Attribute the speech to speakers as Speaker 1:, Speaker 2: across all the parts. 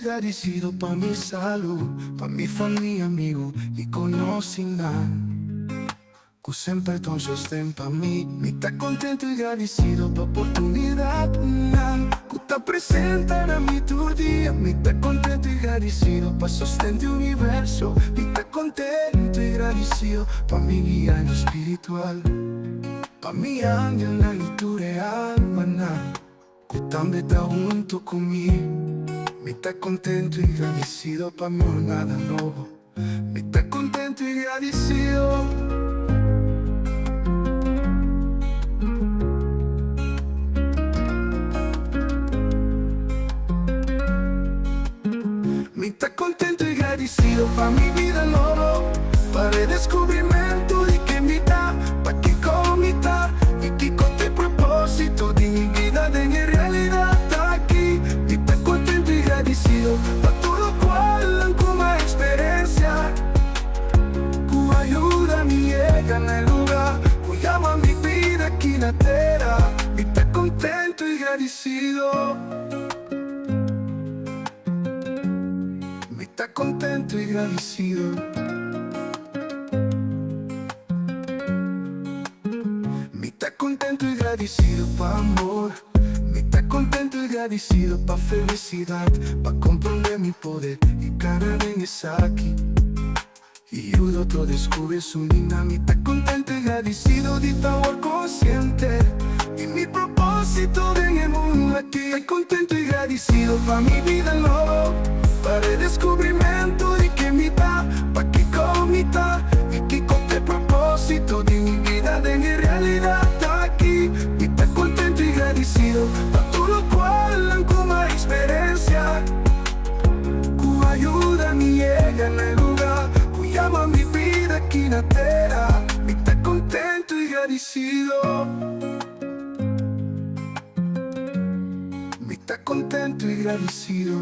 Speaker 1: Agradecido pa' mi salud, pa' mi famiglia, amigo e conoscenza que sempre ton sostén pa' mi tá contento e agradecido pa' oportunidad que tá presente na mi tu dia. Mi tá contento e agradecido pa' sostén do universo. Mi tá contento e agradecido pa' mi guia no espiritual, pa' mi ángel na litura alma que también tá junto comigo. Mi tá contento e agradecido pa' mi jornada nova. Mi tá contento e agradecido. Mi tá contento e agradecido pa' mi vida nova, para el descubrimento de que mi tá, pa' que comita y que con el propósito de mi vida de mi realidad tá aquí. Mi tá contento e agradecido pa' todo cual como experiencia que ayuda a mi llega en el lugar que llama mi vida aquí na terra. Mi tá contento e agradecido. Mi tá contento e agradecido. Mi tá contento e agradecido pa' amor. Mi tá contento e agradecido pa' felicidad, pa' comprender mi poder y cara en esa aquí. Y ayudo otro descubre su linda. Mi tá contento e agradecido de estar consciente y mi propósito en el mundo aquí. Tá contento e agradecido pa' mi vida nueva, para el descubrimento de que mi tá, pa' que comita y que con el propósito de mi vida de mi realidad tá aquí. Mi tá contento e agradecido pa' todo cual como experiencia que ayuda a mi llega en el lugar que llama mi vida aquí na terra. Mi tá contento e agradecido. Mi tá contento e agradecido.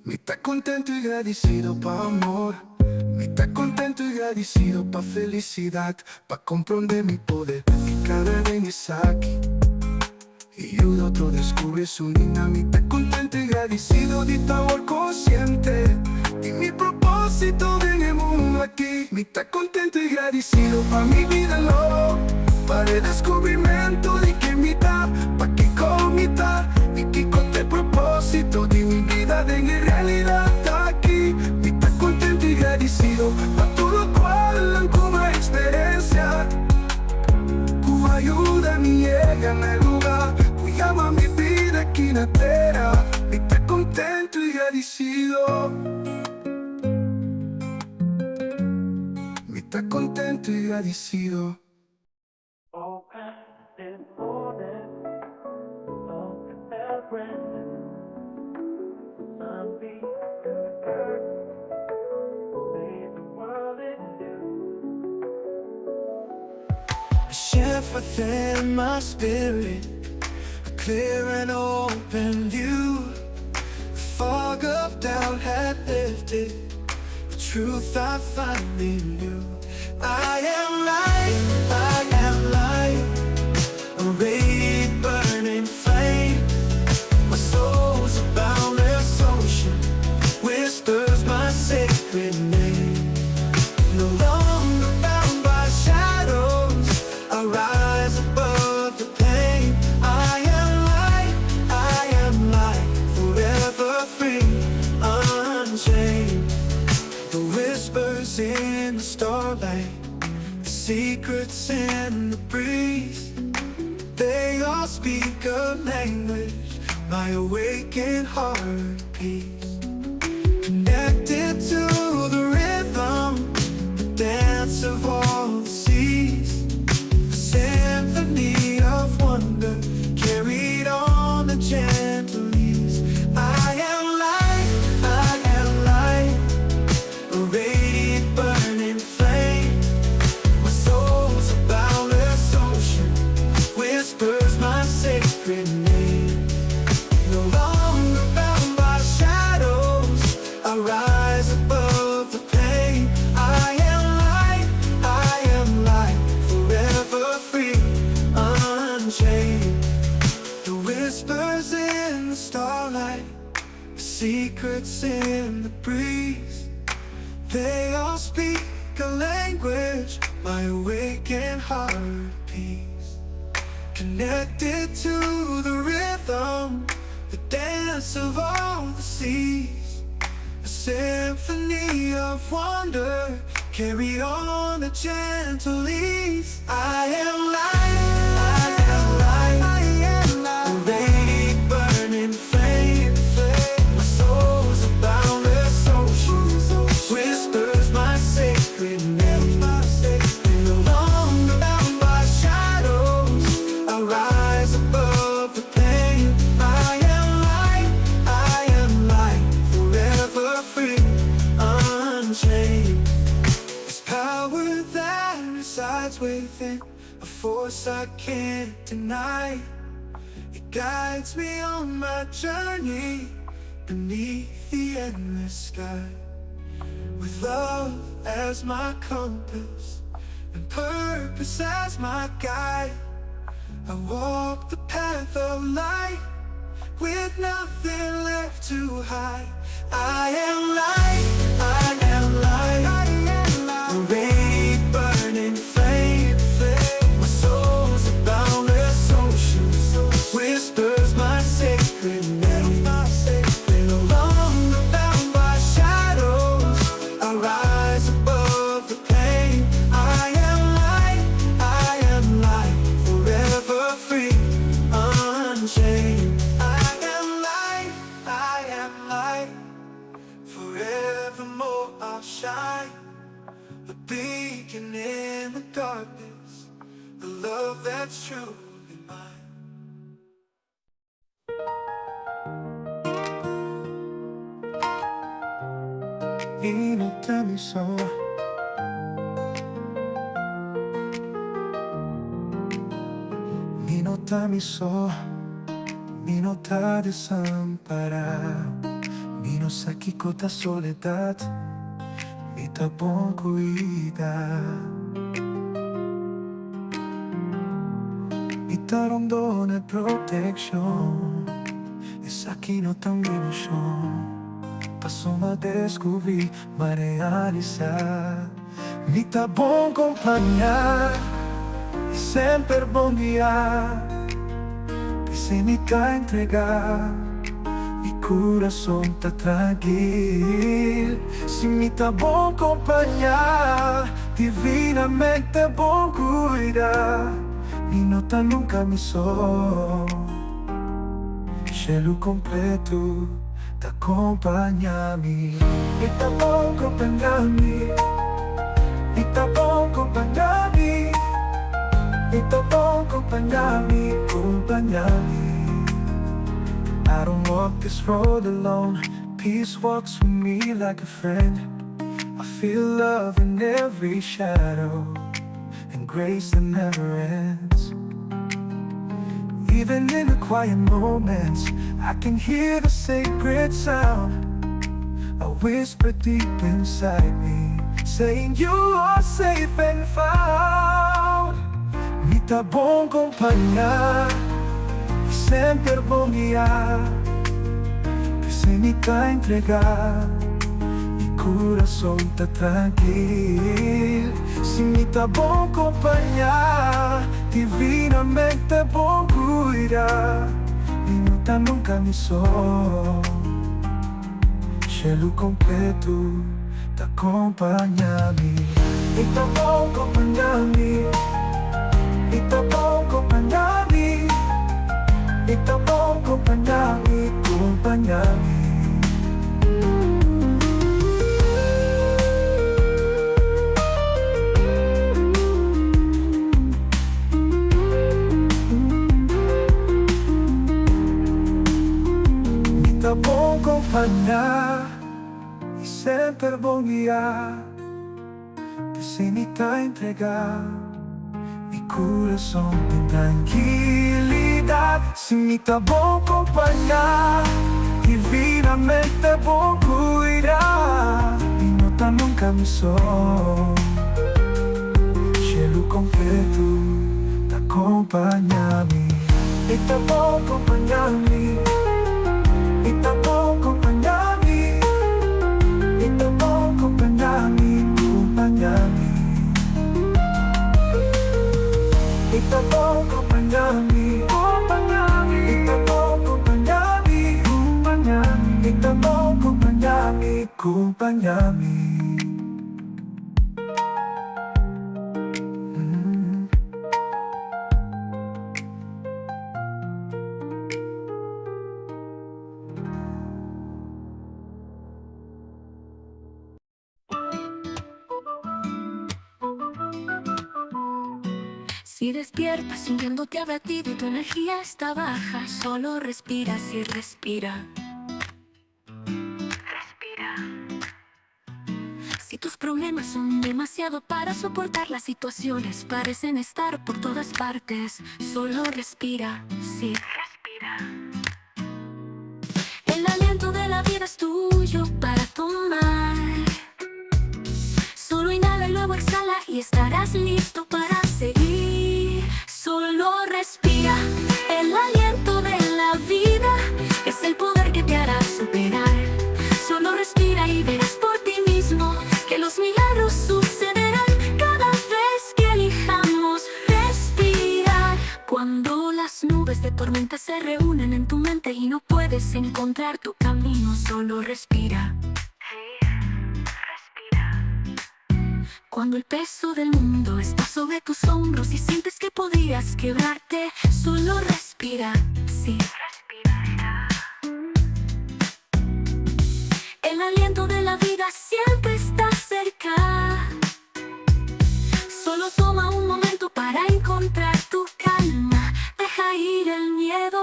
Speaker 1: Mi tá contento e agradecido pa' amor. Mi tá contento e agradecido pa' felicidad, pa' comprender mi poder y cada vez está aquí. Y ayuda a otro descubre su linda. Mi tá contento e agradecido de estar consciente y mi propósito en el mundo aquí. Mi tá contento e agradecido pa' mi vida nueva, para el descubrimiento de que mi tá, pa' que comita y que con el propósito de mi vida de mi realidad tá aquí. Mi tá contento e agradecido pa' todo cual como experiencia que ayuda a mi llega en el lugar que llama mi vida aquí na terra. Mi tá contento e agradecido. Mi tá contento e agradecido.
Speaker 2: A shift within my spirit, a clear and open view. The fog of doubt had lifted, the truth I finally knew. I am light, I am light, a radiant burning flame. My soul's a boundless ocean, whispers my sacred name. No longer bound by shadows, I rise above the pain. I am light, forever free, unchained. The whispers in the starlight, the secrets in the breeze, they all speak a language my awakened heart beats. Connected to the rhythm, the dance of all the seas, a symphony of wonder carried on the gentle ease. I am light, a radiant burning flame. My soul's a boundless ocean, whispers my sacred name. No Shadows in the starlight, secrets in the breeze. They all speak a language my awakened heart peace. Connected to the rhythm, the dance of all the seas. A symphony of wonder, carry on a gentle ease. I am light, I am light, I am light. A radiant burning flame, flame. My soul's a boundless ocean, whispers my sacred name. No longer bound by shadows, I rise above the pain. I am light, forever free, unchained. This power that resides within, a force I can't deny. It guides me on my journey beneath the endless sky. With love as my compass and purpose as my guide, I walk the path of light with nothing left to hide. I am light, I am light, I am light. A radiant burning flame, flame. My soul's a boundless ocean, whispers my sacred name. No longer bound by shadows, I rise above the pain. I am light, forever free, unchained. I am light, forevermore I'll shine. A beacon in the darkness, the love that's truly mine.
Speaker 1: Inutami so Minotami so Minota desamparado, Mino sakikota soledad, Mita bon cuidar, Mita rondona protection, Essa aqui não também no chão. Passou a descobrir, a realizar. Me tá bom acompanhar e sempre bom guiar. E sem me cá entregar, meu coração tá tranquilo. Se me tá bom acompanhar, divinamente é bom cuidar. Me nota nunca me sou, cielo completo. T'accompagnami, e tá bom acompanhar-me, e tá bom acompanhar-me, e tá bom acompanhar-me, acompanhar-me. I don't walk this road alone, peace walks with me like a friend. I feel love in every shadow, and grace that never ends. Even in the quiet moments, I can hear the sacred sound, a whisper deep inside me, saying you are safe and found. Me tá bom acompanhar, e sempre bom guiar, que se me tá entregar, meu coração tá tranquilo. Se me tá bom acompanhar, divinamente é bom cuidar. Minuta nunca me sou, cielo completo, t'accompagnami. E tá bom acompanhar-me, e tá bom acompanhar-me, e tá bom acompanhar-me, acompanhar-me. Tá bom acompanhar e sempre bom guiar, que sem me tá entregar, meu coração tem tranquilidade. Se me tá bom acompanhar, divinamente é bom cuidar. E nota nunca me sou, cielo completo, t'accompagnami.
Speaker 2: Itapo acompañami, itapo acompañami, itapo acompañami, acompañami. Itapo acompañami, acompañami, itapo acompañami, acompañami, itapo acompañami, acompañami.
Speaker 3: Si despiertas sintiéndote abatido y tu energía está baja, solo respiras y respira. Respira. Si tus problemas son demasiado para soportar, las situaciones parecen estar por todas partes, solo respira, sí, respira. El aliento de la vida es tuyo para tomar. Solo inhala y luego exhala y estarás listo para seguir. Solo respira. El aliento de la vida es el poder que te hará superar. Solo respira y verás por ti mismo que los milagros sucederán cada vez que elijamos respirar. Cuando las nubes de tormenta se reúnen en tu mente y no puedes encontrar tu camino, solo respira. Cuando el peso del mundo está sobre tus hombros y sientes que podrías quebrarte, solo respira, sí, respira. El aliento de la vida siempre está cerca. Solo toma un momento para encontrar tu calma. Deja ir el miedo.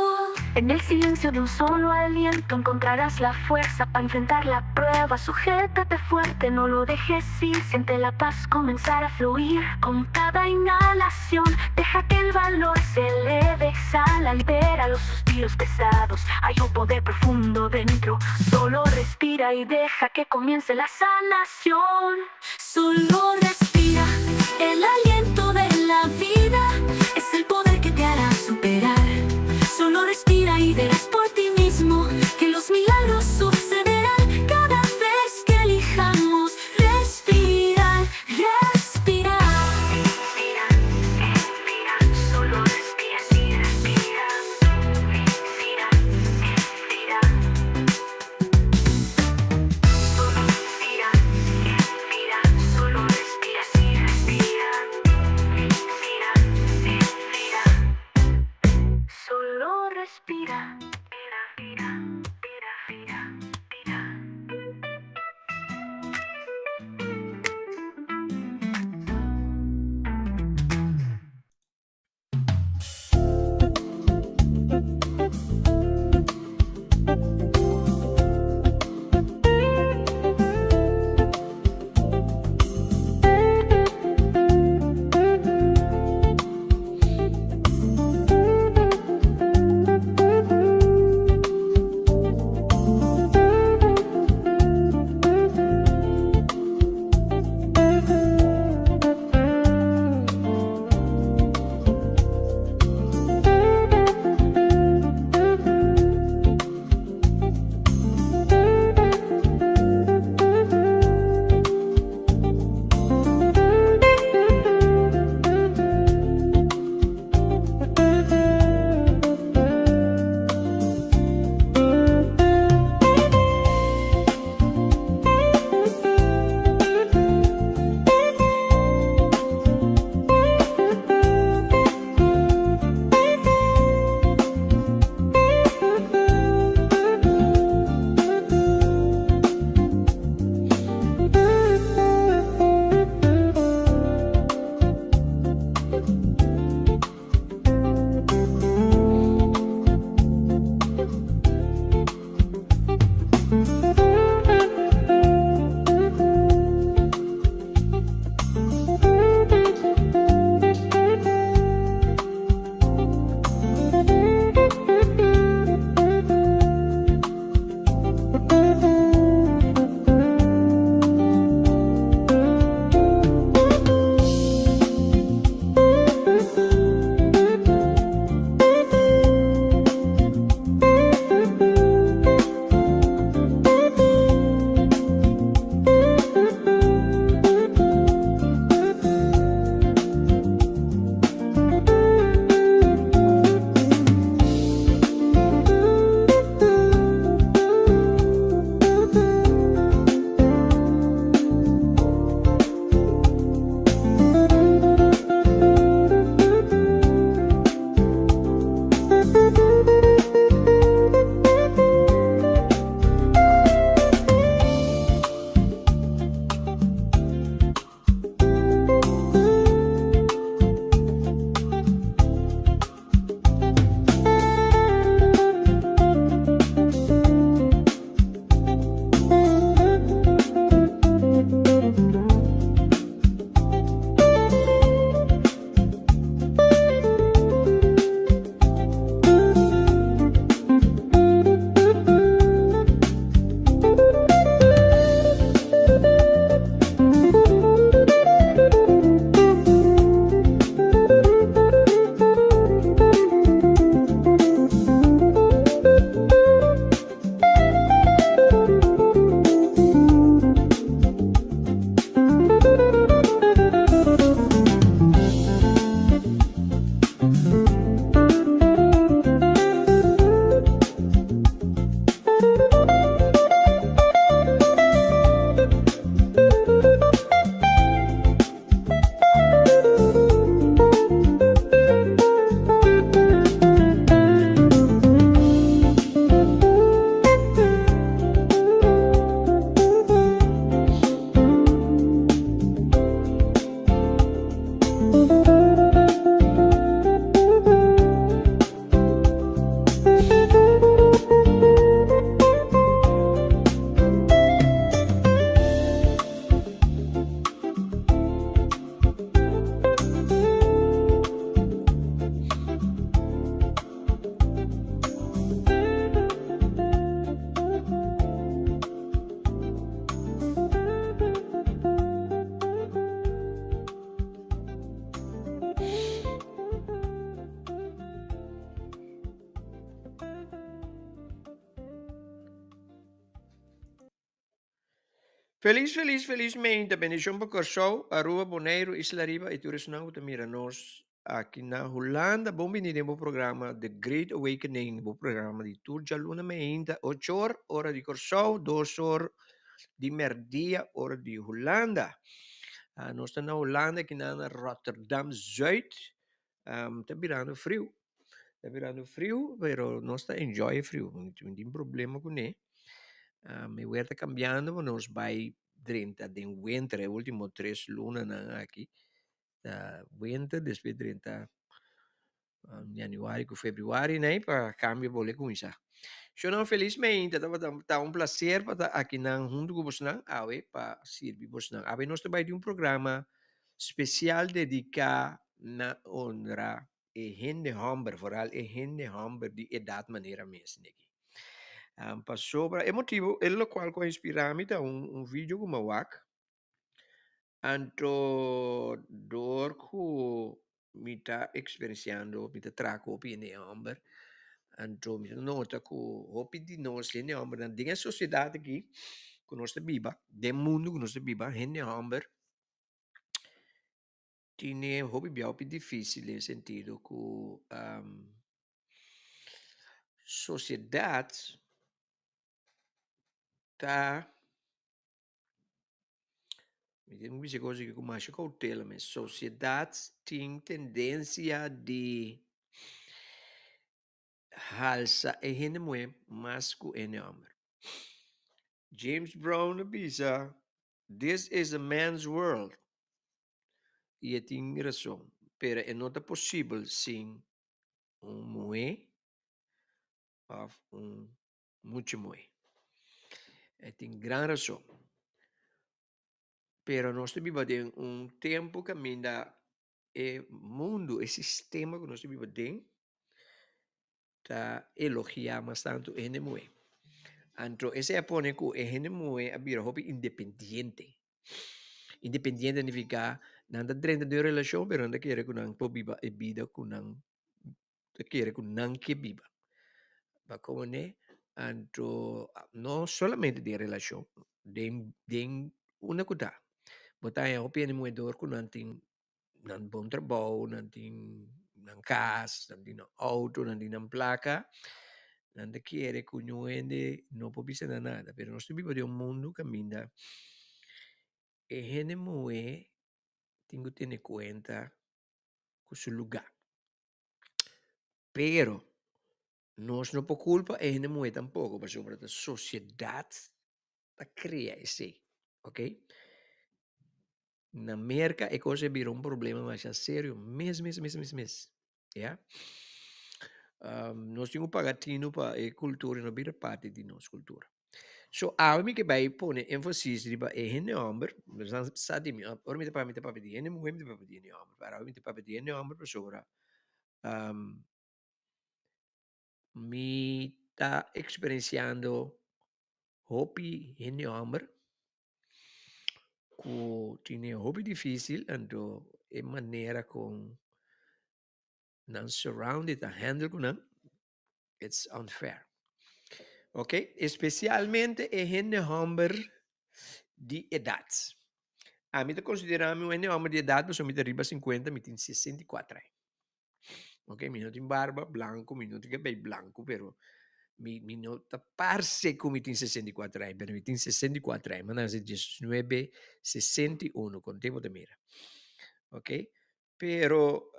Speaker 3: En el silencio de un solo aliento encontrarás la fuerza para enfrentar la prueba. Sujétate fuerte, no lo dejes ir. Siente la paz comenzar a fluir con cada inhalación. Deja que el valor se eleve, exhala, libera los suspiros pesados. Hay un poder profundo dentro. Solo respira y deja que comience la sanación. Solo respira. El aliento de la vida es el poder que te hará superar. Solo respira y verás por ti mismo que los milagros sucederán cada vez que elijamos respirar, respirar. Respira, respira, solo respira, sí, respira. Respira, respira. Solo respira, respira, solo respira, sí, respira. Respira,
Speaker 4: Felizmente, bendición por show, Aruba, Bonaire, Isla Riba e Turisnauta Miranos. Aqui na Holanda, bom venir no programa The Great Awakening, o programa de Turja Luna Meinda, 8 horas, hora de Corsou, 2 horas de merdia, hora de Holanda. Nós estamos na Holanda, aqui na Rotterdam Zuid. Está virando frio. Está virando frio, pero nós está enjoy frio. Não tem problema com ele. Me está cambiando, mas nós vai 30 de winter, último 3 lunas aqui. Winter, depois 30 januário, fevereiro, né? Para cambio, vou com isso. Eu não felizmente, tá um prazer para estar aqui na junto com você, para servir você. Ave nós trabalhamos de um programa especial dedicado na honra e gente humber, vooral e gente humber de idade maneira mesmo aqui. Passou para, é motivo, é o qual inspirame tá um vídeo como o Anto dorku mita experienciando mita traco opi ne amber. Anto mita nota ku opi di nos ne amber na dinga sociedade aqui que nós biba, de mundo que nós biba, henne amber tiene hobby bia opi difficile in sentido ku sociedade ta mi tem queste cose che come cautela, ma sociedade tem tendência de halsa e hene mue masku ene amber. James Brown bisa, this is a man's world. E tem razão. Pero é não possível sem mue of muito mue. E tem grande razão. Pero nós vivemos em tempo que ainda é mundo, o sistema que nós vivemos dentro, está elogiamos tanto ene mue. Anto ese apone ku ehene mue abira hobby independiente. Independiente significa nanda drenta de relação, pero nanda quiere con po biba e vida con nang quiere con nang che biba. Ma come ne anto no solamente di relação, de una kuta. Botaya hobby ene mue dor con nanting nan bom trabalho, nanting nan casa, nanting nan auto, nanting nan placa. Nada quiere cuñuende no può pisare nada, pero non vivo di un mondo che cammina e gente mue tengo tiene cuenta con su lugar. Pero nos no por culpa e gente mue tampoco, per sobre la sociedad la crea ese, ok? Na América e cose vira un problema mais a sério, mes. Ja? Nós temos pagatino para a cultura, não vira parte de nossa cultura. So, algo que vai pôr ênfase riba é hene amber, mas sabe mi, ora mi te pa di hene muem te pa di hene amber, para mi te pa di hene amber per sopra. Mi sta experienciando hobby hene amber, cu tiene hobby difícil, ando e maneira com non surrounded a handle con it's unfair. Ok? Especialmente e hene amber di edad. A mim te consideramos um homem de idade, mas eu me derriba 50, me tem 64 anos. Ok, mi non tem barba, blanco, mi non tem cabelo blanco, però mi non parse come tem 64 anni, però mi tem 64 anni, ma non si 19, 61, con tempo de mira. Ok? Pero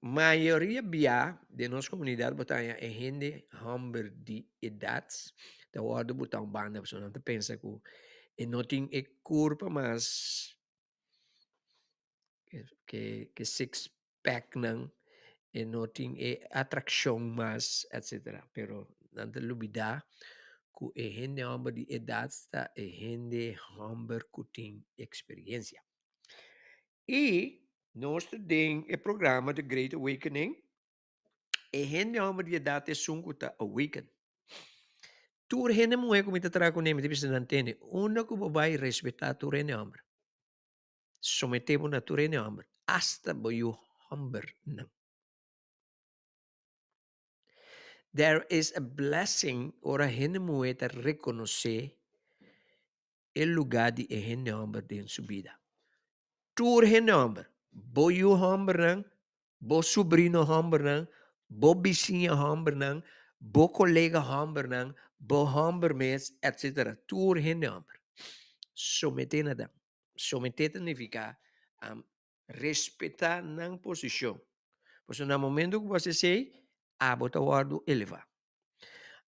Speaker 4: maioria bia de nossa comunidade botanha é gente humber de idades, da hora botar um banda, pessoa não pensa que não tem é culpa, mas que six pack não e não tem é atração mais, etc. Pero não te lubida que é gente humber de idades, é gente humber que tem experiência. E nós temos o programa The Great Awakening, e gente humber de idade é sunguta awaken. Tu rene moe como te trago neme, te bisa nantene, una que vai respeitar tu rene humber. Sometemos na tu rene humber, hasta boyu humber não. There is a blessing ora gente mueta reconocer el lugar de gente hombre en su vida. Tur gente hombre, bo you hombre nang, bo sobrino hombre nang, bo vizinha hombre nang, bo colega hombre nang, bo hombre mes, etc. Tur gente hombre. Someter na dan. Someter significa respeitar na posição. Pois no momento que você sei, a bota guardo elevar.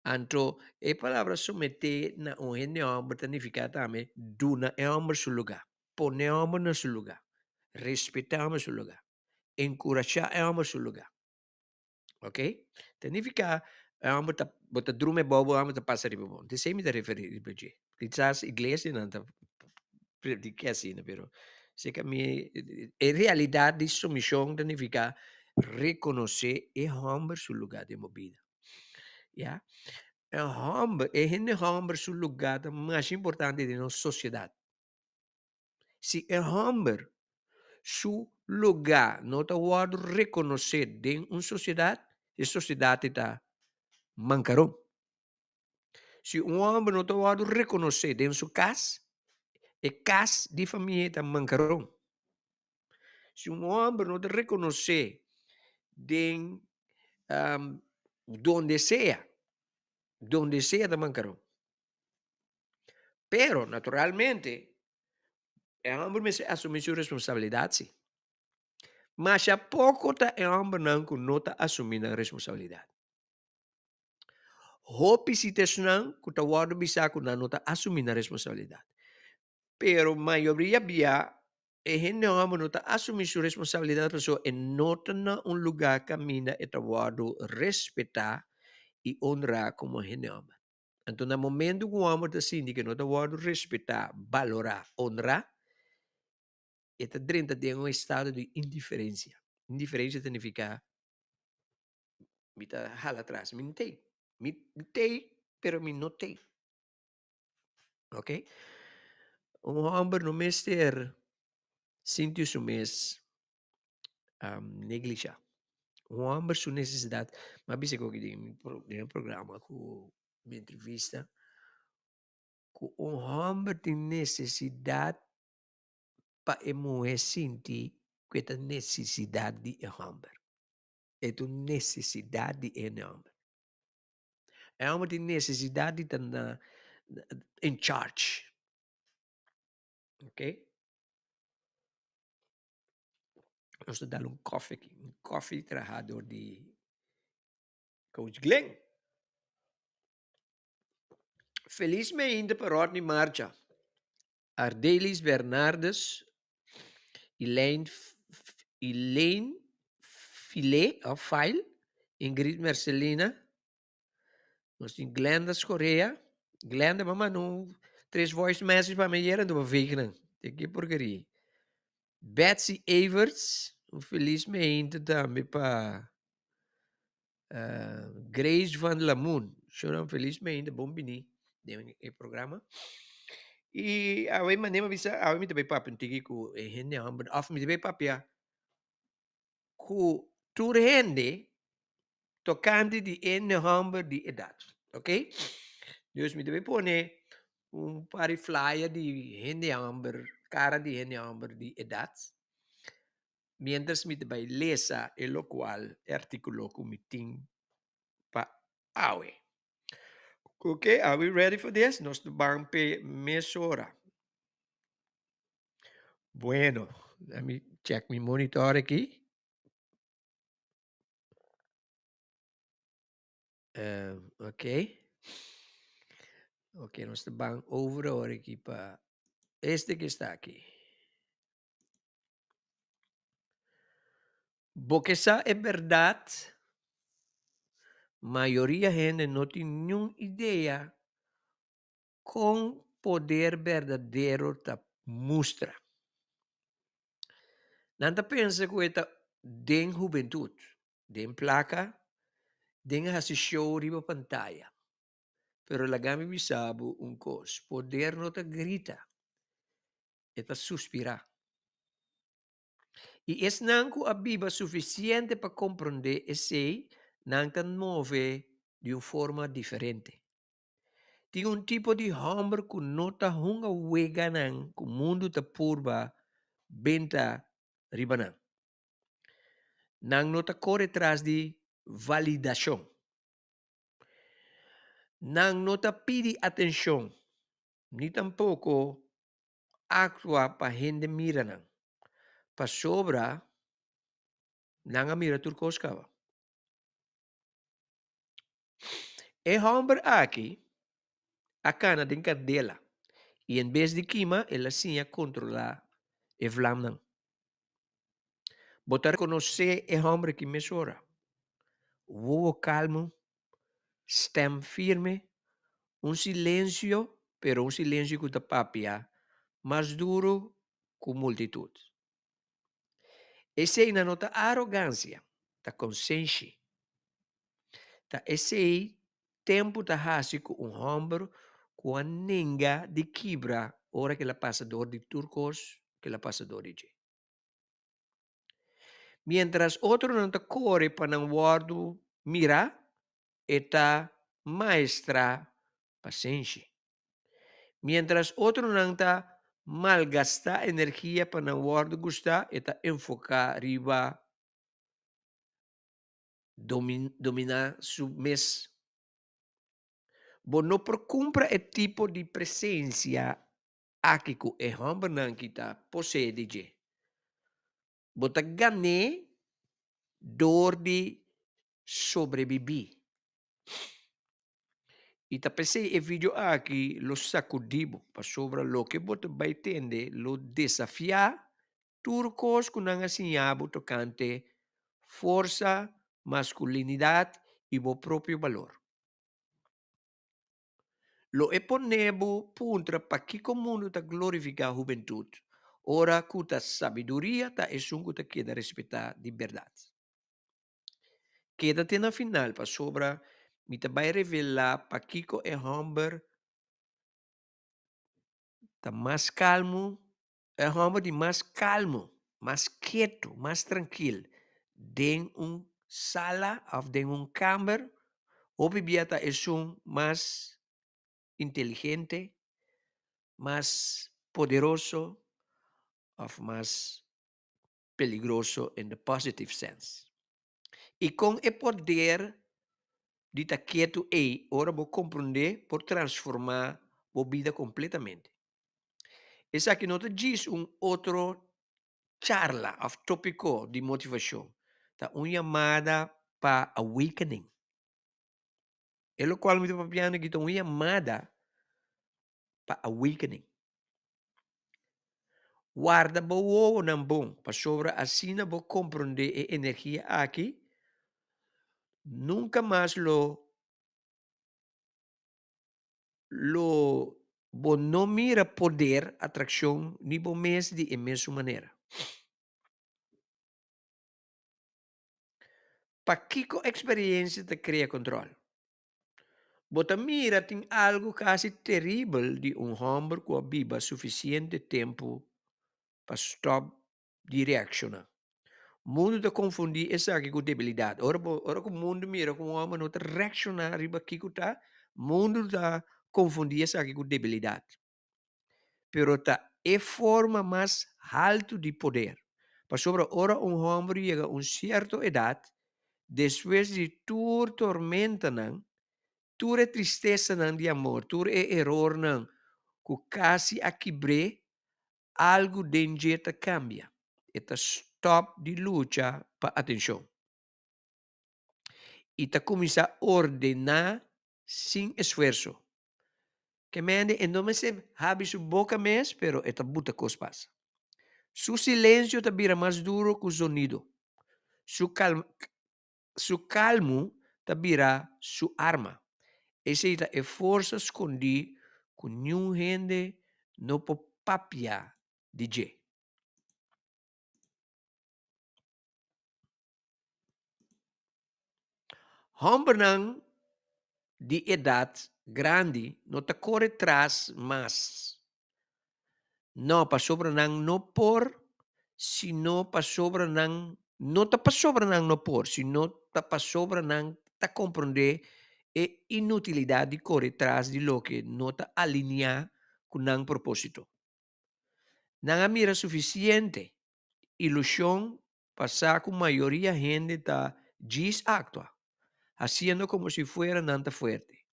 Speaker 4: Anto, a palavra submeter na um homem significa também duna é homem seu lugar. Pôr homem no seu lugar. Respeitar homem seu lugar. Encorajar é homem seu lugar. Ok? Significa é homem bota drume bobo, homem tá passar riba bom. Isso aí me dá referir para ti. Quizás igreja não tá predicar assim, né? Pero sei que a minha em realidade submissão significa reconhecer e homem seu lugar de movida. Yeah? É gente homem seu lugar mais importante de nossa sociedade. Se é homem seu lugar não está guardo reconhecer de uma sociedade, a sociedade está mancarão. Se um homem não está guardo reconhecer de sua casa, a casa de família está mancarão. Se um homem não te reconhecer de donde sea de mancarão. Pero, naturalmente, el hombre me asume su responsabilidad, sí. Mas a pouco tá el hombre não está assumindo a responsabilidade. Hopi si te não que tá guardo bisaco não está assumindo a responsabilidade. Pero maioria via e gente homem não está assumindo sua responsabilidade, pessoa e não está um lugar caminha e tá guardo respeitar e honrar como gente homem. Então, no momento que o homem está sentindo que não está guardo respeitar, valorar, honrar, está dentro de um estado de indiferença. Indiferença significa me tá jala atrás, me tem. Me tem, pero me não tem. Ok? Um homem não mestre sente su mes neglijar. Um homem sua necessidade. Mas bisa ko de um programa com uma entrevista que um homem tem necessidade para emoer sentir que essa necessidade de homem. É uma necessidade enorme. É uma necessidade de estar em charge. Ok? Nós estamos dando coffee aqui. Coffee trajador de Coach Glenn. Felizmente per ordine marcia. Ardelis Bernardes, Elaine Filet of File, Ingrid Marcelina, nós temos Glenda Correia, Glenda, mamãe, não, 3 voice messages para me gerar, não vai ver, tem que porcaria. Betsy Everts, felizmente também para Grace Van Lamoon, choram felizmente, bom bini, de programa. E a mim maneira bisa, a mim também papo antigi ku hende hambre, af mi também papia ku tur hende tocante de ene hambre de idade, ok? Dus mi também pone pari flyer de hende hambre, cara de hende hambre de idade. Mientras mi também lesa e lo qual articulo ku mi ting pa awe. Okay, are we ready for this? Nos vamos pe mesora. Bueno, let me check mi monitor aqui. Ok. Ok, nós vamos over agora aqui para este que está aqui. Porque essa é verdade, maioria gente não tem nenhuma ideia com poder verdadeiro ta mostra. Nanta pensa que está den juventude, den placa, den show riba pantalla. Pero la gami bisabo un cos, poder não ta grita, eta suspira. E esse não a Bíblia suficiente para compreender esse não tan move de uma forma diferente. Tem um tipo de homem que não está hunga weganan, que o mundo está purba, benta ribanan. Nang não está corre atrás de validação. Nang não está pedi atenção, ni tampouco actua para gente mira nang. Para sobra, nang a mira turcos cava. E homem aqui, a cana de cadela. E em vez de quima, ela sim a controlar e vlam nang. Botar conhecer é homem que mesura. Voo calmo, stem firme, um silêncio, pero um silêncio que te papia, mais duro que multitud. Esse aí na nota arrogância, da consciência. Tá esse aí, tempo da hasi com um homem com a ninga de quebra, hora que ela passa dor de turcos, que ela passa dor de je. Mientras outro não te corre para não guardo mira, eta maestra paciência. Mientras outro não está malgastar energia para não guardo gostar, eta enfocar riba dominar su mes. Bo não cumpra e tipo de presença aqui que é homem não kita possede je. Bota gane dor de sobreviver. E ta pensei e vídeo aqui lo sacudibo para sobre lo que bota vai tende lo desafiar turcos com nanga sinhabo tocante força, masculinidade e o próprio valor. Lo e ponebo puntra para que o mundo ta glorificar a juventude. Ora cuta sabedoria ta e sungo ta queda respeitar de verdade. Queda na final para sobra mi ta vai revelar para que é homem tá mais calmo, é homem de mais calmo, mais quieto, mais tranquilo. Den sala ou den câmara, ou bibiata é mais inteligente, mais poderoso, ou mais peligroso in the positive sense. E com o poder de estar quieto, ora vou compreender por transformar a vida completamente. Essa aqui não te diz outro charla of tópico de motivação. Tá uma chamada para awakening. É o qual me está papiando que uma chamada para awakening. Guarda boa não bom, para sobre assim não vou compreender a energia aqui. Nunca mais lo não mira poder, atração, nem bom mês de mesma maneira. Para que experiência te cria controle? Bota mira tem algo quase terrível de homem que viva suficiente tempo para stop de reaccionar. O mundo te confundir essa aqui com debilidade. Ora que o mundo mira com o homem não te reaccionar riba aqui que tá, o mundo tá confundir essa aqui com debilidade. Pero tá é forma mais alto de poder. Para sobre ora homem chega a certa idade, depois de tur tormenta não, tur é tristeza não de amor, tur é error não, que quase a quebre, algo dentro te cambia. Eta stop de luta para atenção. E ta começa a ordenar sem esforço. Que mende e não me se habi su boca mes, pero eta buta cospas. Su silêncio ta vira mais duro que o sonido. Su calmo ta vira su arma. Esse é força escondi com nenhum gente no papia de je. Homem de idade grande não te corre atrás mais. Não para sobre não por, sino para sobre não te para sobre não por, sino te para sobre não te compreender e inutilidad de correr tras de lo que no te alinea con un propósito. No mira suficiente ilusión pasa con mayoría gente ta gis actua, haciendo como si fuera nanta fuerte,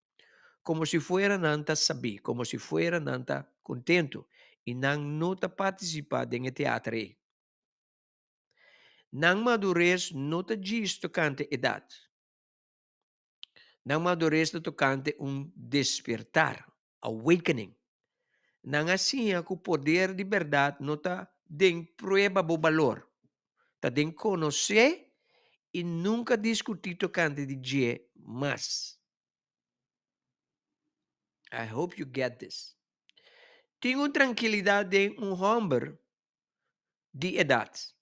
Speaker 4: como si fuera nanta sabí, como si fuera nanta contento y nan no te participa en el teatro. Nan madurez no te gis tocante edad, nan madurez te tocante un despertar, awakening. Nan assim que o poder de verdade não está de prueba do valor, está de conhecer e nunca discutir tocante de dia mais. I hope you get this. Tenho tranquilidade de homem de idade,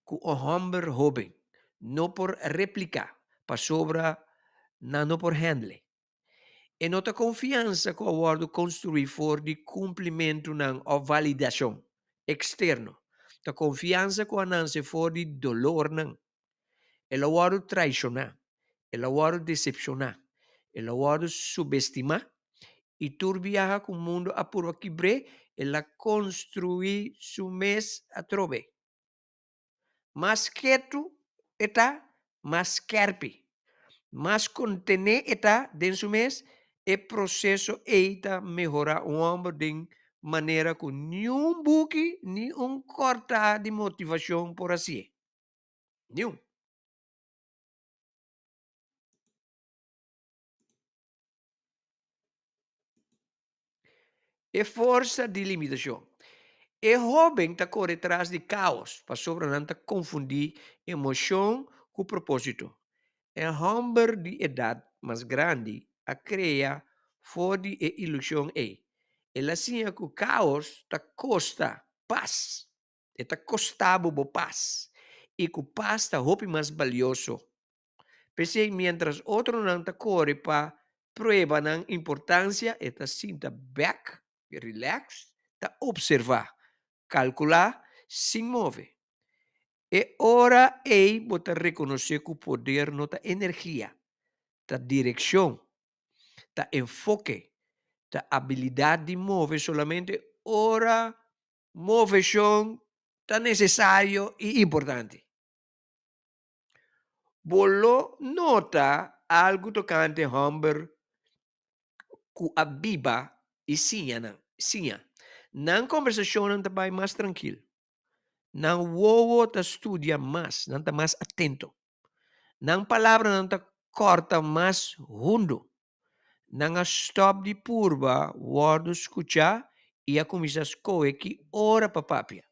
Speaker 4: com homem jovem, não por replicar, para sobra, não por handle. E nota confiança que o acordo construir for de cumprimento não ou validação externo. Ta confiança que o ananse for de dolor não. El acordo traicionar, el acordo decepcionar, el acordo subestimar e turbiar com o mundo a puro quebre, ela construir su mes a trove. Mas quieto está, mas kerpi. Mas contener está dentro do mês é processo eita melhorar o homem de maneira que nenhum buque, nenhum corta de motivação por assim. Nenhum. É força de limitação. É jovem está corre atrás de caos, para sobre não confundir emoção com propósito. É homem de idade mais grande a criar fora de ilusão é. Ela assim é que o caos ta costa paz. Está costado bo paz. E que o paz está roupa mais valioso. Pensei, mientras outro não ta corre para prueba na importância, está sinta back, relax, ta observar, calcular, sem mover. E ora ei bota reconhecer que o poder não ta energia, ta direção, ta enfoque, ta habilidade de mover solamente ora moveção ta necessário e importante. Bolo nota algo tocante homem ku abiba e sinha. Nan conversação não ta vai mais tranquilo. Nan wowo ta estudia mais, não ta mais atento. Nan palavra não ta corta mais hundo. Nan a stop de purba, word escuchar e a começar a escolher que ora para papia.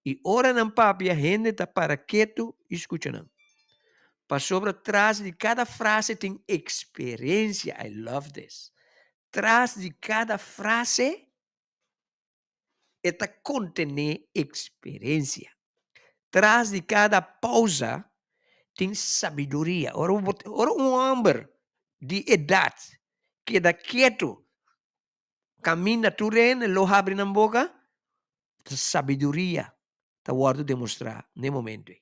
Speaker 4: E ora não papia, gente ta para quieto e escuta não. Para sobre trás de cada frase tem experiência. I love this. Trás de cada frase está contener experiência. Trás de cada pausa tem sabedoria. Ora um homem de idade que está quieto, caminha turene, lo abre na boca, sabedoria está guardo demonstrar no momento.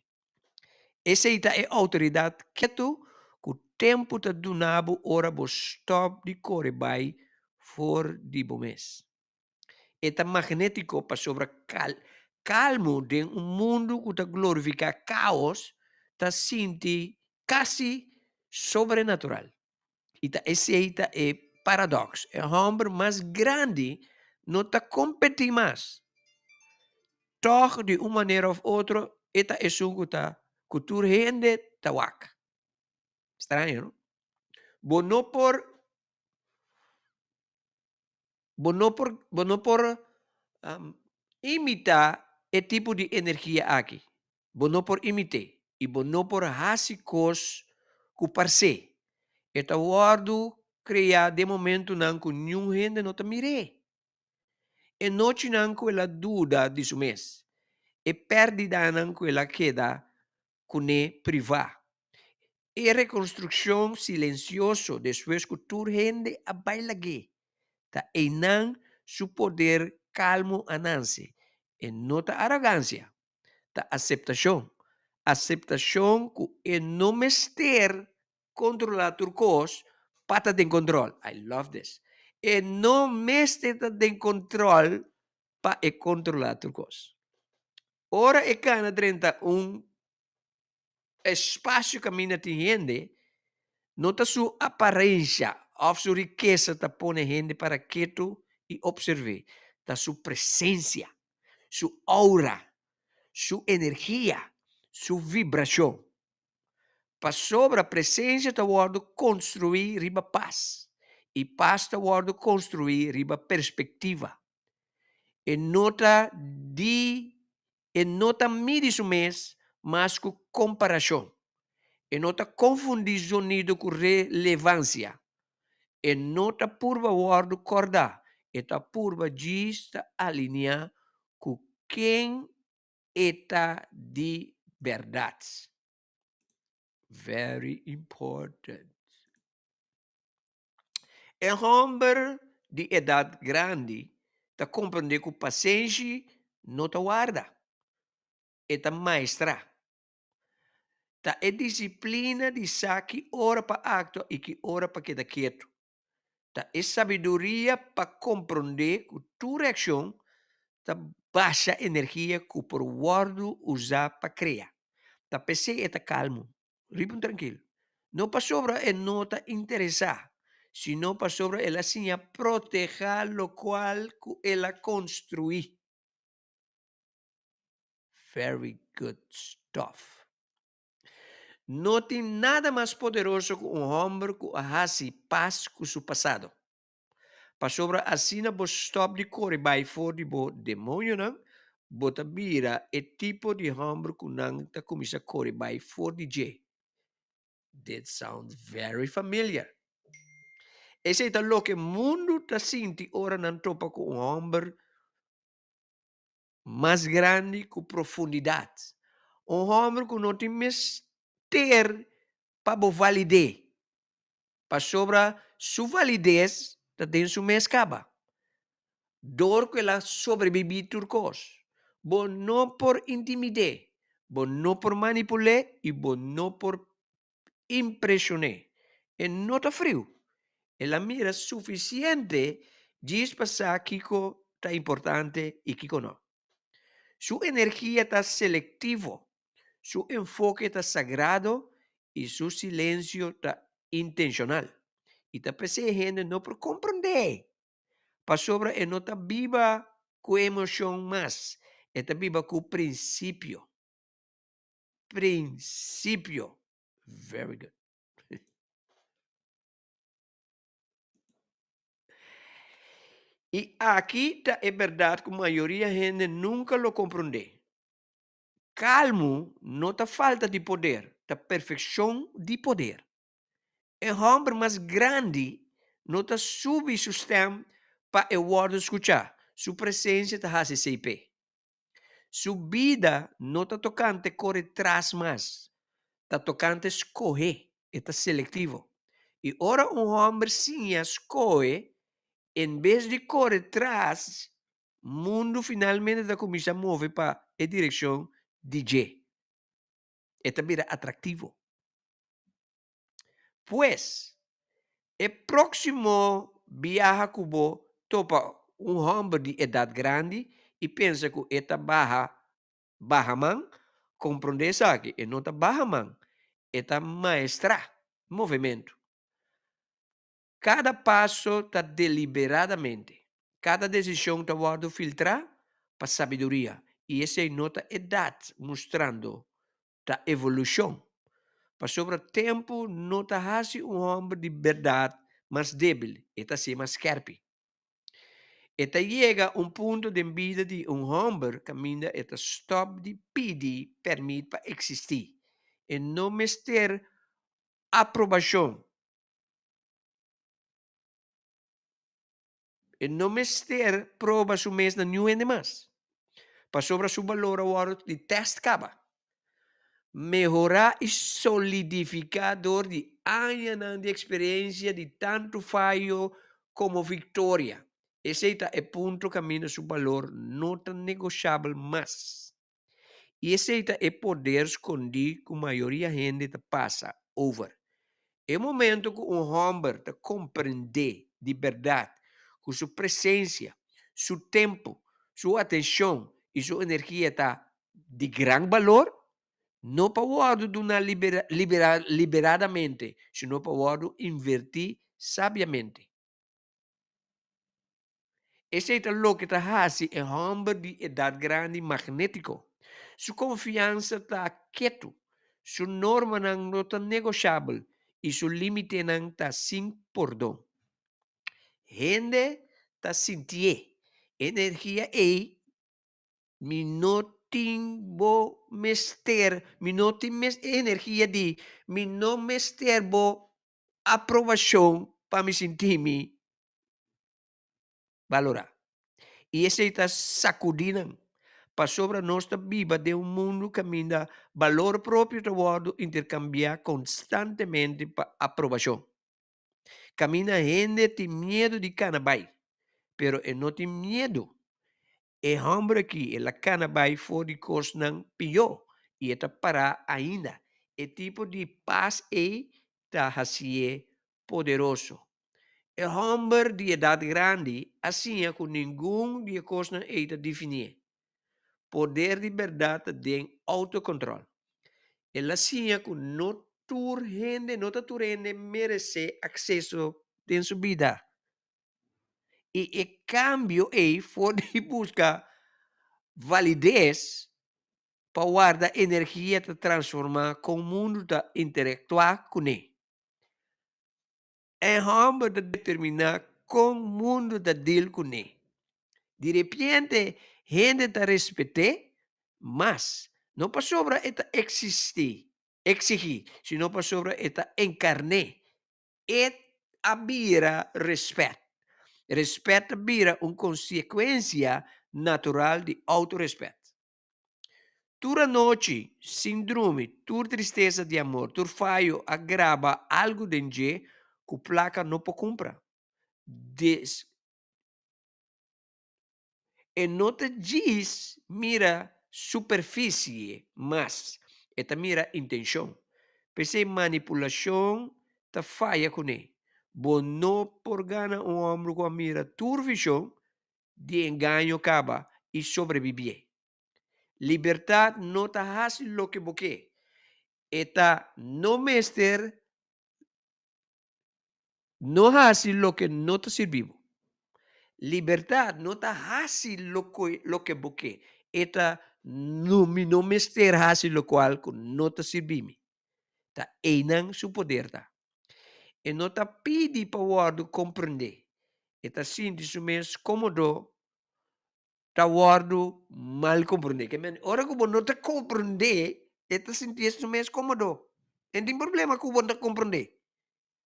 Speaker 4: Essa é a autoridade quieto que o tempo está donado ora bo stop de correr by for de bom mês. É magnético para sobre calmo de mundo que está glorificar caos, está senti quase sobrenatural. Esse é paradoxo. É o homem mais grande não está competir mais. Toch de uma maneira ou outra, esta é o que está cultura gente tawak. Estranho, não? Bono por imitar o tipo de energia aqui. Bono por imitar. E bono por hasicos que parse. Eta guardo criar de momento não com nenhum gente não te mire. E noite não com ela dúvida de su mês. E perdida não com ela queda com ne privar. E reconstrução silencioso después que tur gente a bailage. Ta enan su poder calmo ananse. E nota arrogância. Ta aceptação. Aceptação que é não mester controlar tu cos, pata de control. I love this. E não mestre de control para controlar tu cos. Ora e cana 31 espaço caminha te gente, nota sua aparência, ou sua riqueza te põe gente para quieto e observe, da sua presença, sua aura, sua energia, sua vibração. Para sobre a presença te guardo construir riba paz. E paz te guardo construir riba perspectiva. E nota di, e nota midi su mês, mas com comparação. E nota confundir sonido com relevância. E nota purba guardo corda. E ta purba gista alinhar com quem eta de verdade. Very important. E homem de idade grande ta compreende que paciência não ta guarda. E ta maestra. Ta é disciplina de saque ora para acto e que ora para queda quieto. Ta é sabedoria para compreender que tua reação ta baixa energia que por guardo usar para criar. Ta PC é ta calmo. Ripon tranquilo. Não para sobra é não ta interessar. Sino para sobra ela assim a proteger lo qual que ela construí. Very good stuff. Não tem nada mais poderoso que homem que hace paz com seu passado. Para sobra assim na bo stop de correr by for de bo demônio não, bota bira é tipo de homem que não ta começa a correr by for de J. That sounds very familiar. Esse é o que o mundo está sentindo ora não topa com homem mais grande com profundidade. Homem que não tem mister para validar. Para sobra sua validez, está dentro do mês acaba. Dor que ela sobrevive turcos. Bom não por intimidar, bom não por manipular e bom não por impressionar. E não está frio. Ela mira suficiente diz passar Kiko está importante e Kiko não. Su energia está selectivo, su enfoque está sagrado e su silêncio está intencional. E está pensando gente não por compreender. Para sobra e não está viva com emoção mais. Está viva com princípio. Princípio. Very good. E aqui está é verdade que a maioria da gente nunca lo compreende. Calmo não está falta de poder, está perfeição de poder. O homem mais grande não está sob sistema para o outro escuchar. Sua presença está a CP. Sua vida não está tocante correr atrás mais. Está tocante escolher. Está seletivo. E ora homem sim escolhe, em vez de correr atrás, o mundo finalmente está começando a mover para a direção de J. Está vira atrativo. Pues, o próximo viaja cubo topa homem de idade grande e pensa que eta baja man, compreende isso aqui, e não está baja man, eta maestra, movimento. Cada passo está deliberadamente, cada decisão está guardo filtrar para sabedoria, e essa é nota idade, mostrando a evolução. Para sobre tempo, não está homem de verdade mais débil, está se mais scarpe. Eta chega ponto de vida de homem caminha eta stop de pedir permite para existir. E não ter aprovação. E não ter prova su mês na nenhum ende mais. Para sobre su valor agora de teste acaba. Melhorar e solidificar dor de anos de experiência de tanto falho como vitória. Esse é o ponto que caminha seu valor não tão negociável mais. E esse é o poder escondido que a maioria da gente passa over. É momento que homem te compreender de verdade que sua presença, seu tempo, sua atenção e sua energia está de grande valor, não para o de uma liberadamente, sino para o invertir sabiamente. Esse é o que está fazendo é homem de idade grande magnético. Sua confiança está quieto, sua norma não está negociável e seu limite não está sem perdão. Gente está sentindo energia e mi não bo mester, mi não tem energia de mi não mester bo aprovação para me sentir me valorar. E esse está sacudindo para sobre nossa vida de um mundo que minda valor próprio de modo intercambiar constantemente para aprovação. Camina gente tem medo de canabai, pero não tem medo. É homem que ela canabai for de coisa pior e está para ainda. É tipo de paz e está assim poderoso. É homem de idade grande, assim é que nenhum de coisa está definir. Poder de verdade tem autocontrole. Ela assim é que não tur gente, não tur gente merece acesso em sua vida. E cambio é for de buscar validez para guardar energia para transformar com o mundo para interactuar com ele. É homem de determinar com o mundo da deal com ele. De repente, gente te respeite, mas não para sobre eta existir, exigir, sino para sobre eta encarne, et abira respeito. Respeito abira uma consequência natural de autorrespeito. Tura noite, síndrome, tur tristeza de amor, tur fallo agrava algo dentro que placa não pode comprar. E não te diz, mira superfície, mas esta mira intenção. Pensei manipulação, ta falha com ele. Bom, não por gana um homem com a mira turvisão, de engano acaba e sobreviver. Liberdade não ta fácil lo que boque. Eta não mester, não fácil lo que não te serviu. Liberdade não está fácil lo que boque. Eta no mester fácil lo qual não te servime. Ta enang su poder ta. E não ta pidi para o compreender. Eta sinti su mes cômodo ta wardo mal compreender. Que men, ora que não te compreender, eta sinti su mes cômodo. Não tem problema que não te compreender.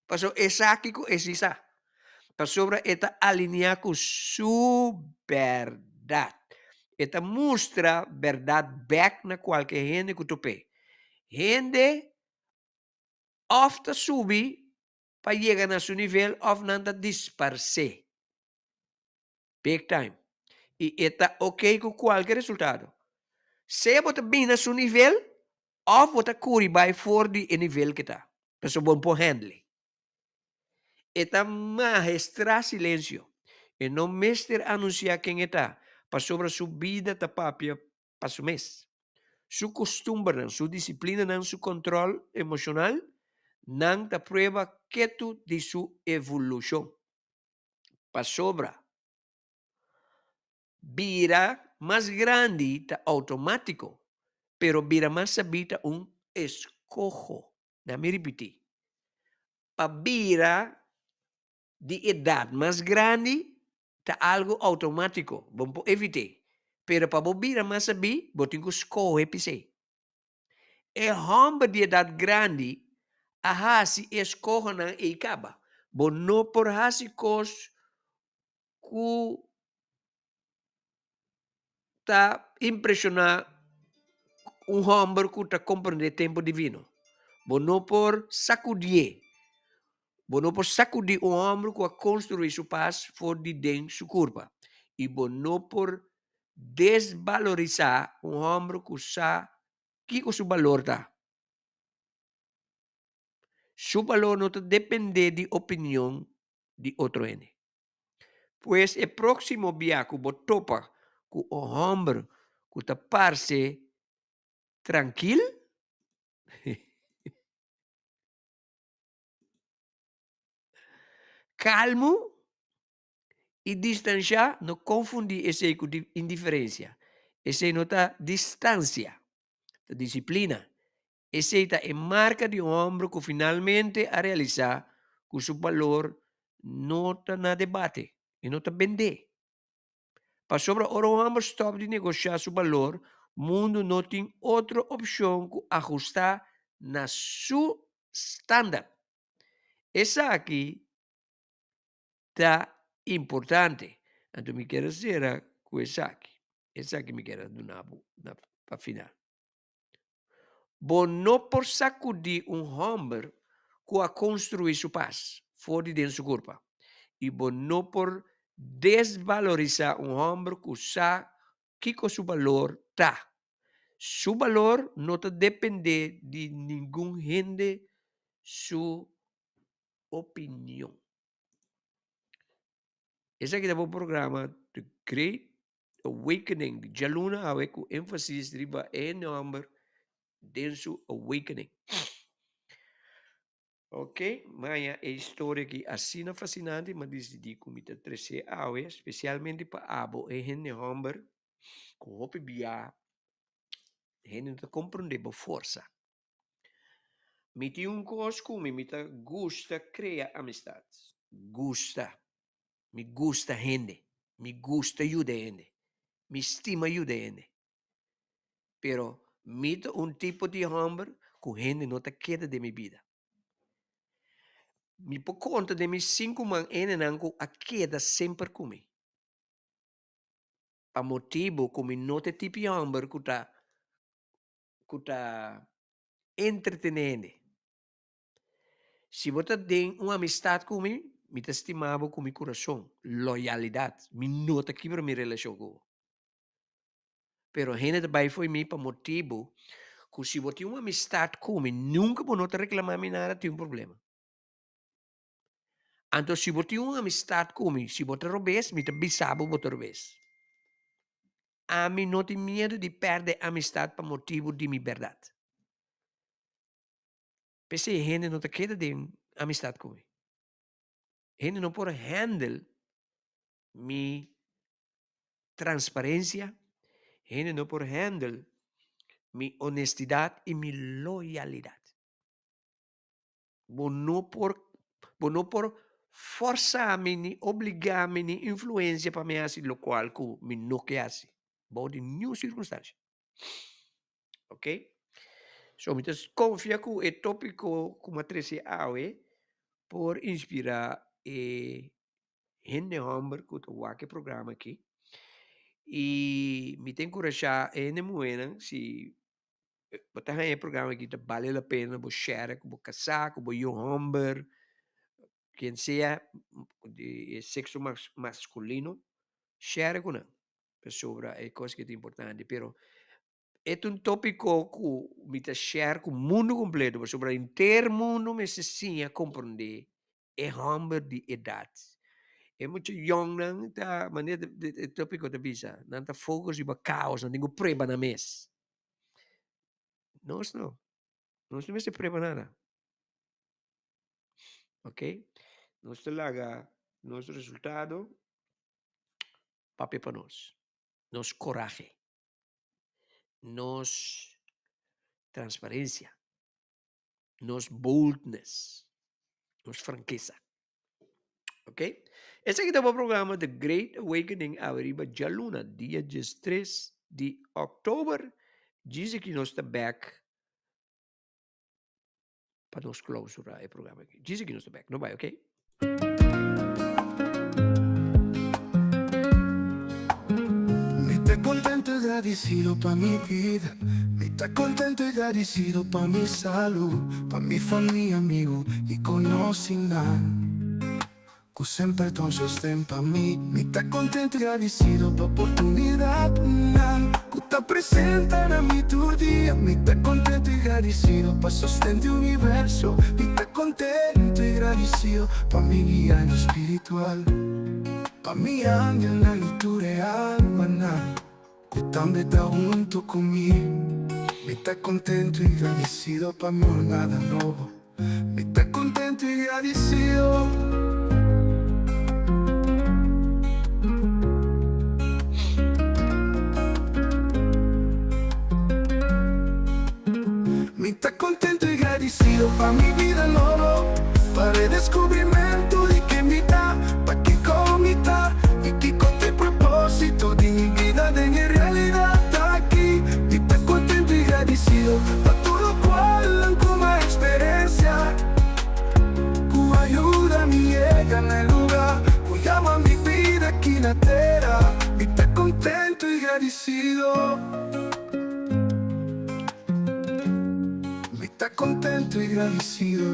Speaker 4: Paso esa aqui com essa. Para sobre eta alinhar com sua verdade. Eta mostra verdade back na qualquer gente que tu pé. Gente ofta sube para chegar a seu nível of nada disparce. Big time. E eta ok com qualquer resultado. Se você bem na seu nível, of você curi by for de nível que está. Para bom por handle. Eta maestra silêncio. E não mestre anunciar quem está. Para sobre sua vida da papia para seu mês. Sua costumbre, sua disciplina, seu controle emocional, não ta prueba quieto de sua evolução. Para sobra. Vira mais grande tá automático, pero vira mais sabita escojo. Na me repetir. Para vira de idade mais grande, tá algo automático. Vamos evitar. Pero para vira mais sabi, botin que escoge pise. E homem de idade grande, a hasi escoge na e acaba. Bo no por hasi cos ku tá impressionar homem que está compreendendo tempo divino. Bo não por sacudir. Bo não por sacudir homem que a construir sua paz for de dentro sua curva. E bo não por desvalorizar homem que sabe que o seu valor está. Su valor no depende de opinión de otro N. Pues el próximo viaje que vos topa con un hombre que te parece tranquilo, calmo y distancia, no confundir ese con indiferencia. Ese nota distancia, la disciplina. Ese está en marca de un hombre que finalmente ha realizado que su valor no está en debate y no está vende. Para sobre ahora un hombre stop de negociar su valor, mundo no tiene otra opción que ajustar a su estándar. Esa aquí está importante. Entonces me quiero decir que esa aquí me quiero dar para final. Vos no por sacudir un hombre que a construir su paz fuera de su culpa. Y vos no por desvalorizar un hombre que sabe que con su valor está. Su valor no te depende de ningún gente su opinión. Ese aquí es el programa The Great Awakening de Jaluna, a ver con énfasis arriba en el hombre de su awakening. Ok, Maya, é história que assina fascinante, mas decidi comitar 13 horas, especialmente para abo e gente homem, com hope bia, gente não compreender a força. Me tem coisa como me gusta criar amistades. Me gusta gente, me gusta ayudar gente, me estima ayudar gente. Pero me tipo de homem com gente não te queda de minha vida. Me por conta de mis 5 man enenango a queda sempre comigo. Pa motivo como não te tipo de homem que tá entretenendo. Se você tem uma amistade comigo, me te estimava com meu coração, loyalidade, me nota que para minha relação com. Pero a gente também foi mim para motivo que se você tem uma amistade comigo, nunca vou não te reclamar nada, tem problema. Então, se você tem uma amistade comigo, se você roubes, me te bisabo você roubes. A mim não tem medo de perder amistade por motivo de minha verdade. Pensei, gente não te queda de amistade comigo. Gente não pode handle minha transparência. Gente não pode handle minha honestidade e minha loyalidade. Vou não por forçar-me, nem obrigar-me, nem influência para me fazer o qual que me não quer fazer. Vou de nenhuma circunstância. Ok? So, me confia que o tópico como 13 horas por inspirar gente homem que está aqui programa aqui. E me tem encorajar em moeda se botar em programa aqui vale a pena você share com você casar com você homem quem seja de sexo masculino share com ele sobre é coisa que é importante pero é tópico que me share com o mundo completo sobre o inteiro mundo me se sim compreender é homem de idade. É muito young nang ta maneira de tópico da visa não ta focus iba caos não tenho preba na mes não se preba nada ok nós laga nosso resultado papi para nós coragem nós transparência nós boldness nós franqueza ok esse aqui é o programa The Great Awakening arriba já luna dia 13 de outubro diz que nós está back para nos clausurar o programa aqui. Diz que nós está back, não vai, ok?
Speaker 1: Me está contento e agradecido pa mi vida. Me está contento e agradecido pa mi salud, pa mi família, amigo e conhecimento. Que sempre tão sustento pa mim. Me está contento e agradecido pa oportunidade. Que está presente a mí tu día. Me está contento y agradecido pa' sostente universo. Me está contento y agradecido pa' mi guía en lo espiritual, pa' mi ángel en tu real maná, que también está junto conmigo. Me está contento y agradecido pa' mi jornada nueva. Me está contento y agradecido. Me está contento y agradecido pa' mi vida nueva, para el descubrimiento de que me da, pa' que comita y que con el propósito de mi vida de mi realidad está aquí. Me está contento y agradecido pa' todo cual como experiencia, que ayuda a mi llega en el lugar, que llama mi vida aquí en la tierra. Me está contento y agradecido. Está contento y agradecido.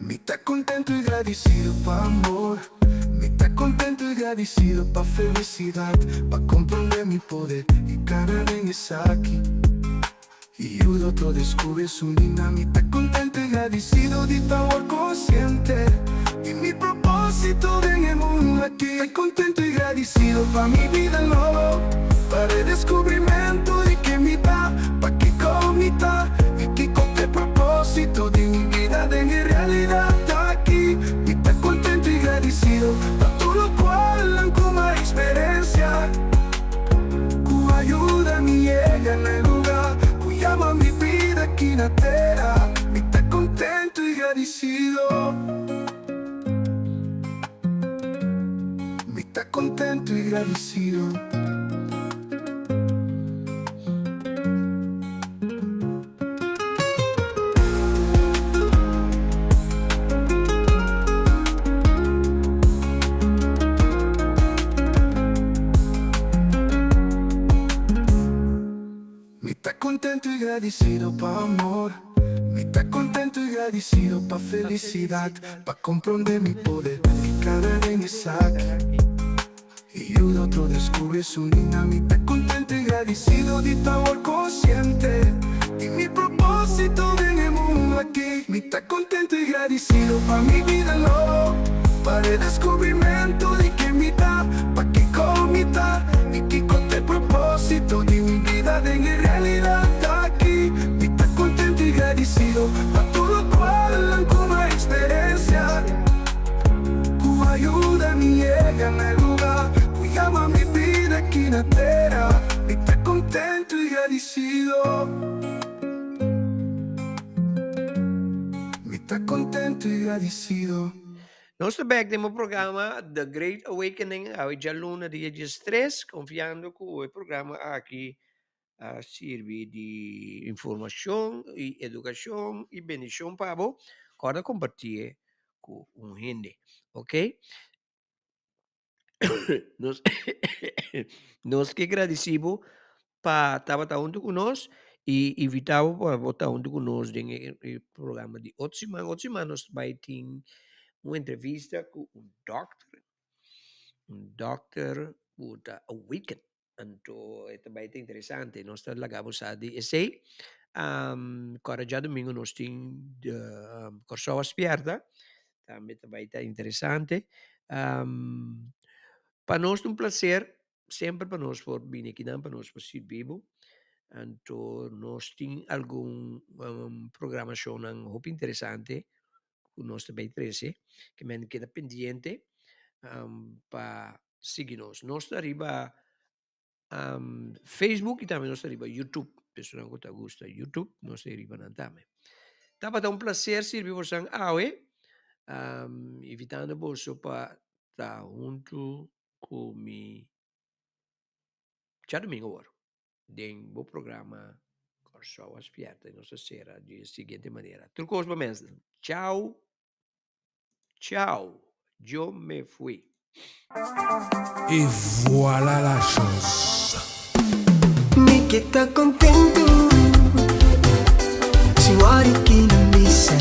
Speaker 1: Me está contento y agradecido pa' amor. Me está contento y agradecido pa' felicidad, pa' comprender mi poder y ganar en esa aquí. Y el otro descubre su dinamita. Contento y agradecido de estar consciente y mi propósito en el mundo aquí. Estoy contento y agradecido pa' mi vida nueva, para el descubrimiento de que me da, pa' que comita y que con el propósito de mi vida de mi realidad está aquí. Me está contento y agradecido pa' todo lo cual como experiencia, que ayuda a mi llega en el lugar, que llama mi vida aquí en la tierra. Me está contento y agradecido. Me está contento y agradecido. Contento y agradecido pa' amor. Me está contento y agradecido pa' felicidad, pa' comprender mi poder y cada vez esa aquí. Y el otro descubre su niña. Me está contento y agradecido de estar consciente y mi propósito en el mundo aquí. Me está contento y agradecido pa' mi vida nueva, para el descubrimiento de que me da, pa' que comita y que con el propósito de mi vida de mi realidad está aquí. Me está contento y agradecido pa' todo cual como experiencia, que ayuda a mi llega en el lugar, que llama mi vida aquí en la tierra. Me está contento y agradecido. Me está contento y agradecido.
Speaker 4: Nós também temos o programa The Great Awakening, hoje dia luna, dia 3, confiando que o programa aqui serve de informação e educação e bendição para você, para compartilhar com um gente, ok? nós, nós que agradecemos para estar junto conosco e invitamos para estar junto conosco no programa de outra semana. Outra semana nós vai ter uma entrevista com um doctor puta awaken. Então, é também interessante. Nós lagamos a de essay. Agora já domingo nós temos Corso Aspierta. Também está interessante. Para nós é um prazer, sempre para nós por vir aqui, para nós por ser vivo. Então, nós temos algum programação muito interessante, que nós também interessa, que me queda pendente para seguir-nos. Nós arriba Facebook e também nós arriba YouTube. Pessoal que gosta de YouTube, nós arriba também. Tá um prazer servir você hoje, evitando você para estar junto comigo. Já domingo agora, tem o programa Corso Aspierta, e nossa será de seguinte maneira. Tudo coisa para Tchau. Ciao, yo me fui.
Speaker 5: Et voilà la chose.
Speaker 6: Mi que está contento, si guari que non mi sei.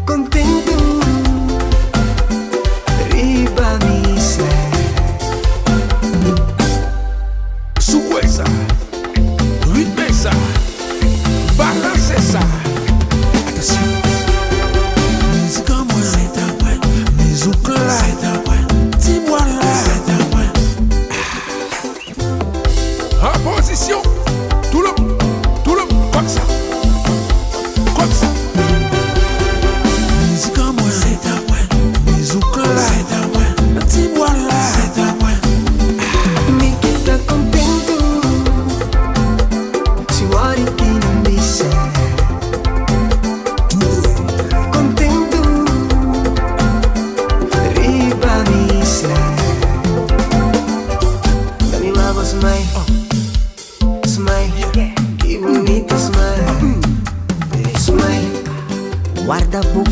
Speaker 6: Contento, misa. Contento, riba misa. Dami uma smile, smile, que bonito smile. Smile, guarda pouco,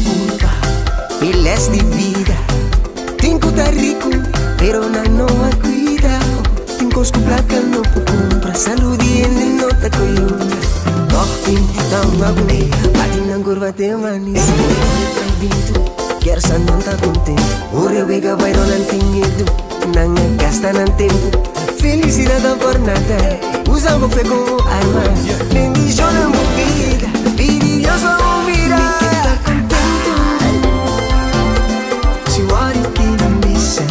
Speaker 6: piles de vida. Tengo tá rico, pero não a cuida. Tengo os placa no po compra, saúde e não tá coiunda. Tortim, tão agulhei, bate na curva de manis. Quer sa não tá contente, o rebega vai não tem medo, não gasta não tempo. Felicidade por nada, usa o fego arma, nem dijo na movida, pedi Dios a movida. Me tá contento, se muore que não me sai.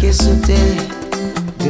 Speaker 6: Eso te, de